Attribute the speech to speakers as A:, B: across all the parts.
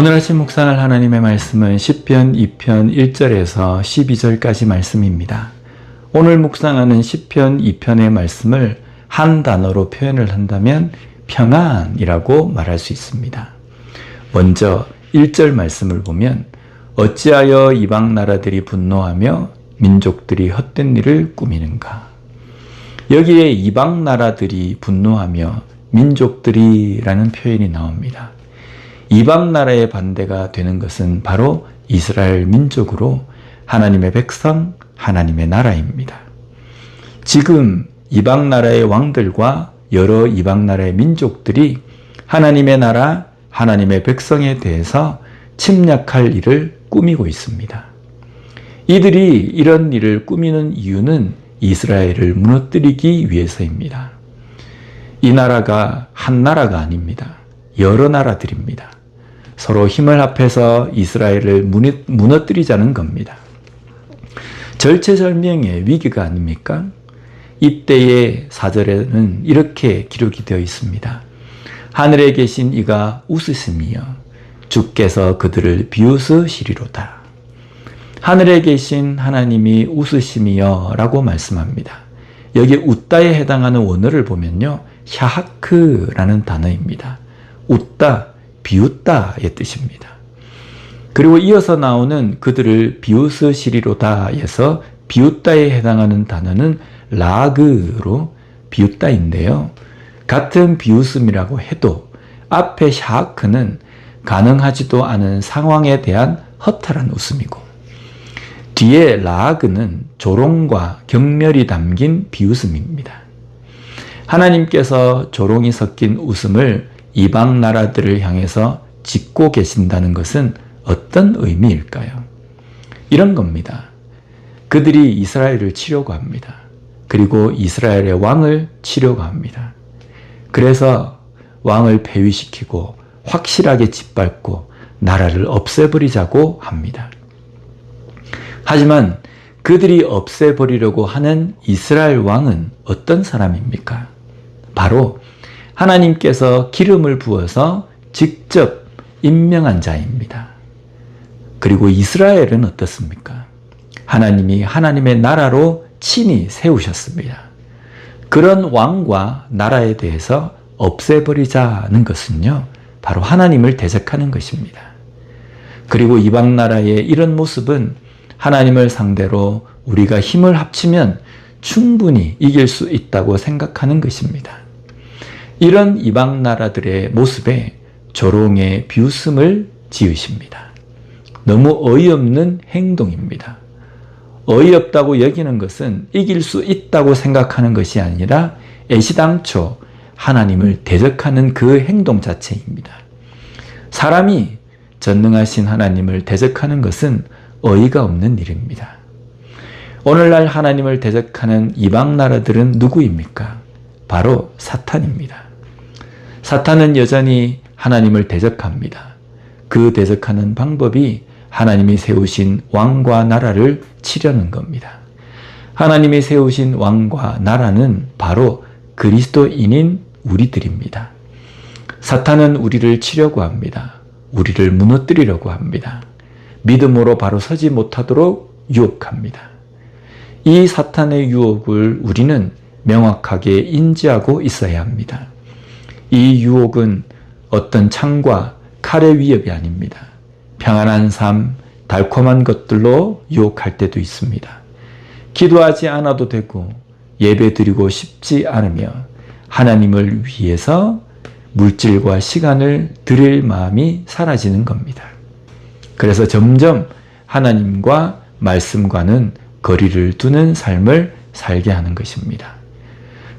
A: 오늘 아침 묵상할 하나님의 말씀은 시편 2편 1절에서 12절까지 말씀입니다. 오늘 묵상하는 시편 2편의 말씀을 한 단어로 표현을 한다면 평안이라고 말할 수 있습니다. 먼저 1절 말씀을 보면 어찌하여 이방 나라들이 분노하며 민족들이 헛된 일을 꾸미는가. 여기에 이방 나라들이 분노하며 민족들이라는 표현이 나옵니다. 이방 나라의 반대가 되는 것은 바로 이스라엘 민족으로 하나님의 백성, 하나님의 나라입니다. 지금 이방 나라의 왕들과 여러 이방 나라의 민족들이 하나님의 나라, 하나님의 백성에 대해서 침략할 일을 꾸미고 있습니다. 이들이 이런 일을 꾸미는 이유는 이스라엘을 무너뜨리기 위해서입니다. 이 나라가 한 나라가 아닙니다. 여러 나라들입니다. 서로 힘을 합해서 이스라엘을 무너뜨리자는 겁니다. 절체절명의 위기가 아닙니까? 이때의 4절에는 이렇게 기록이 되어 있습니다. 하늘에 계신 이가 웃으시며 주께서 그들을 비웃으시리로다. 하늘에 계신 하나님이 웃으시며 라고 말씀합니다. 여기 웃다에 해당하는 원어를 보면요, 샤하크라는 단어입니다. 웃다, 비웃다의 뜻입니다. 그리고 이어서 나오는 그들을 비웃으시리로다에서 비웃다에 해당하는 단어는 라그로 비웃다인데요. 같은 비웃음이라고 해도 앞에 샤크는 가능하지도 않은 상황에 대한 허탈한 웃음이고 뒤에 라그는 조롱과 경멸이 담긴 비웃음입니다. 하나님께서 조롱이 섞인 웃음을 이방 나라들을 향해서 짓고 계신다는 것은 어떤 의미일까요? 이런 겁니다. 그들이 이스라엘을 치려고 합니다. 그리고 이스라엘의 왕을 치려고 합니다. 그래서 왕을 폐위시키고 확실하게 짓밟고 나라를 없애버리자고 합니다. 하지만 그들이 없애버리려고 하는 이스라엘 왕은 어떤 사람입니까? 바로 하나님께서 기름을 부어서 직접 임명한 자입니다. 그리고 이스라엘은 어떻습니까? 하나님이 하나님의 나라로 친히 세우셨습니다. 그런 왕과 나라에 대해서 없애버리자는 것은요, 바로 하나님을 대적하는 것입니다. 그리고 이방 나라의 이런 모습은 하나님을 상대로 우리가 힘을 합치면 충분히 이길 수 있다고 생각하는 것입니다. 이런 이방 나라들의 모습에 조롱의 비웃음을 지으십니다. 너무 어이없는 행동입니다. 어이없다고 여기는 것은 이길 수 있다고 생각하는 것이 아니라 애시당초 하나님을 대적하는 그 행동 자체입니다. 사람이 전능하신 하나님을 대적하는 것은 어이가 없는 일입니다. 오늘날 하나님을 대적하는 이방 나라들은 누구입니까? 바로 사탄입니다. 사탄은 여전히 하나님을 대적합니다. 그 대적하는 방법이 하나님이 세우신 왕과 나라를 치려는 겁니다. 하나님이 세우신 왕과 나라는 바로 그리스도인인 우리들입니다. 사탄은 우리를 치려고 합니다. 우리를 무너뜨리려고 합니다. 믿음으로 바로 서지 못하도록 유혹합니다. 이 사탄의 유혹을 우리는 명확하게 인지하고 있어야 합니다. 이 유혹은 어떤 창과 칼의 위협이 아닙니다. 평안한 삶, 달콤한 것들로 유혹할 때도 있습니다. 기도하지 않아도 되고 예배 드리고 싶지 않으며 하나님을 위해서 물질과 시간을 드릴 마음이 사라지는 겁니다. 그래서 점점 하나님과 말씀과는 거리를 두는 삶을 살게 하는 것입니다.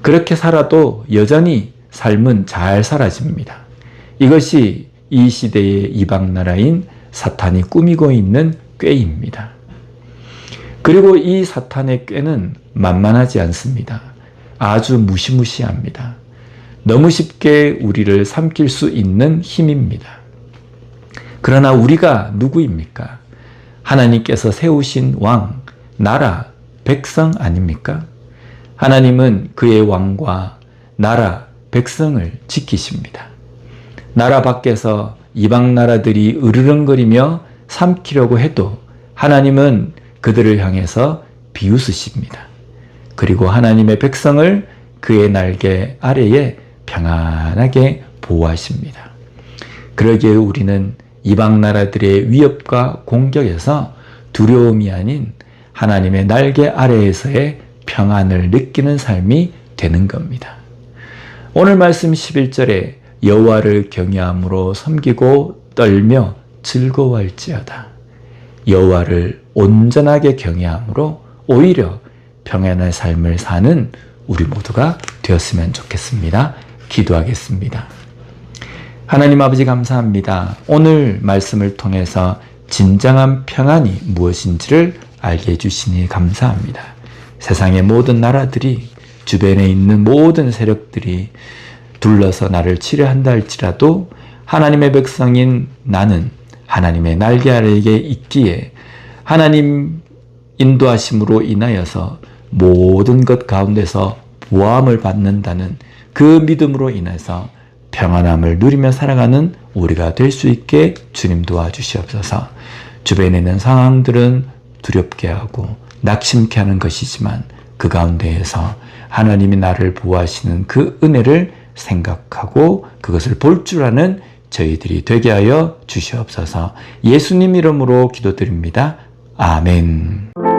A: 그렇게 살아도 여전히 삶은 잘 사라집니다. 이것이 이 시대의 이방 나라인 사탄이 꾸미고 있는 꾀입니다. 그리고 이 사탄의 꾀는 만만하지 않습니다. 아주 무시무시합니다. 너무 쉽게 우리를 삼킬 수 있는 힘입니다. 그러나 우리가 누구입니까? 하나님께서 세우신 왕, 나라, 백성 아닙니까? 하나님은 그의 왕과 나라, 백성을 지키십니다. 나라 밖에서 이방 나라들이 으르렁거리며 삼키려고 해도 하나님은 그들을 향해서 비웃으십니다. 그리고 하나님의 백성을 그의 날개 아래에 평안하게 보호하십니다. 그러기에 우리는 이방 나라들의 위협과 공격에서 두려움이 아닌 하나님의 날개 아래에서의 평안을 느끼는 삶이 되는 겁니다. 오늘 말씀 11절에 여호와를 경외함으로 섬기고 떨며 즐거워할지어다. 여호와를 온전하게 경외함으로 오히려 평안의 삶을 사는 우리 모두가 되었으면 좋겠습니다. 기도하겠습니다. 하나님 아버지 감사합니다. 오늘 말씀을 통해서 진정한 평안이 무엇인지를 알게 해주시니 감사합니다. 세상의 모든 나라들이, 주변에 있는 모든 세력들이 둘러서 나를 치려한다 할지라도 하나님의 백성인 나는 하나님의 날개 아래에 있기에 하나님 인도하심으로 인하여서 모든 것 가운데서 보호함을 받는다는 그 믿음으로 인해서 평안함을 누리며 살아가는 우리가 될 수 있게 주님 도와주시옵소서. 주변에 있는 상황들은 두렵게 하고 낙심케 하는 것이지만 그 가운데에서 하나님이 나를 보호하시는 그 은혜를 생각하고 그것을 볼 줄 아는 저희들이 되게 하여 주시옵소서. 예수님 이름으로 기도드립니다. 아멘.